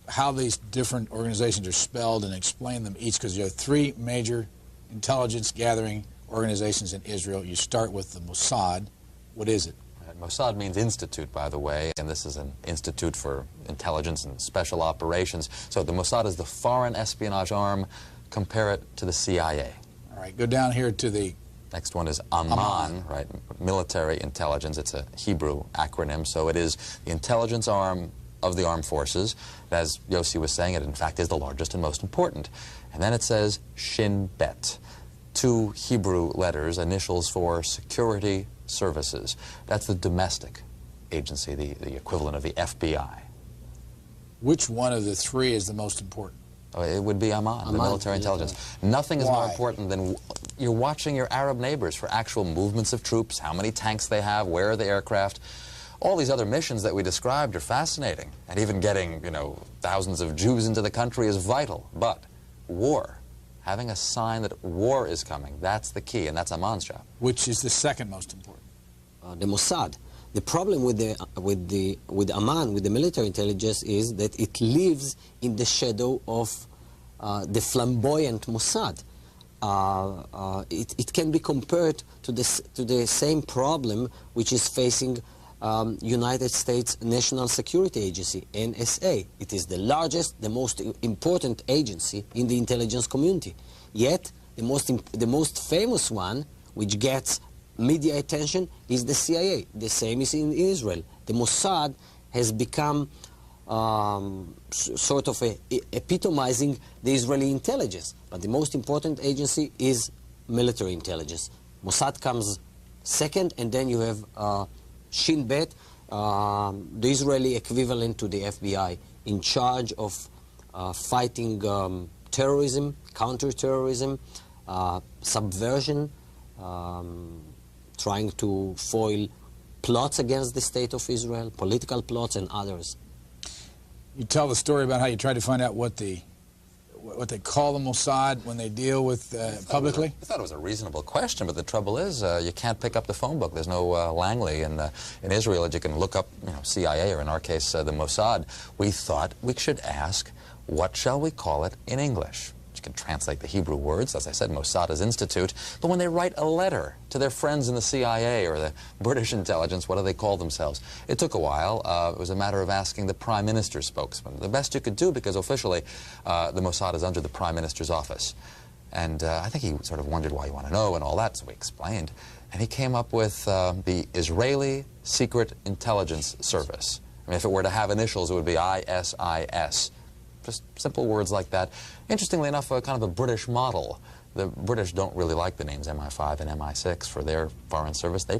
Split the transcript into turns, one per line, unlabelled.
how these different organizations are spelled and explain them each, because you have three major intelligence gathering organizations in Israel. You start with the Mossad. What is it?
Mossad means institute, by the way, and this is an institute for intelligence and special operations. So the Mossad is the foreign espionage arm. Compare it to the CIA.
All right, go down here to the...
Next one is Aman, right? Military intelligence. It's a Hebrew acronym, so it is the intelligence arm of the armed forces. As Yossi was saying, it in fact is the largest and most important. And then it says Shin Bet, two Hebrew letters, initials for security services. That's the domestic agency, the equivalent of the FBI.
Which one of the three is the most important?
Oh, it would be Aman, the military intelligence. Nothing is more important than you're watching your Arab neighbors for actual movements of troops, how many tanks they have, where are the aircraft. All these other missions that we described are fascinating, and even getting, thousands of Jews into the country is vital. But war, having a sign that war is coming, that's the key, and that's Aman's job.
Which is the second most important?
The Mossad. The problem with Aman, with the military intelligence, is that it lives in the shadow of the flamboyant Mossad. It can be compared to the same problem which is facing United States National Security Agency, NSA. It is the largest, the most important agency in the intelligence community. Yet, the most famous one, which gets media attention, is the CIA. The same is in Israel. The Mossad has become sort of epitomizing the Israeli intelligence. But the most important agency is military intelligence. Mossad comes second, and then you have Shin Bet, the Israeli equivalent to the FBI, in charge of fighting terrorism, counter-terrorism, subversion, trying to foil plots against the state of Israel, political plots and others.
You tell the story about how you tried to find out what they call the Mossad when they deal with publicly?
I thought it was a reasonable question, but the trouble is you can't pick up the phone book. There's no Langley in Israel that you can look up, CIA, or in our case, the Mossad. We thought we should ask, what shall we call it in English? You can translate the Hebrew words. As I said, Mossad is institute. But when they write a letter to their friends in the CIA or the British intelligence, what do they call themselves? It took a while. It was a matter of asking the Prime Minister's spokesman. The best you could do, because officially the Mossad is under the Prime Minister's office. And I think he sort of wondered why you want to know and all that, so we explained. And he came up with the Israeli Secret Intelligence Service. I mean, if it were to have initials, it would be ISIS. Just simple words like that. Interestingly enough, kind of a British model. The British don't really like the names MI5 and MI6 for their foreign service. They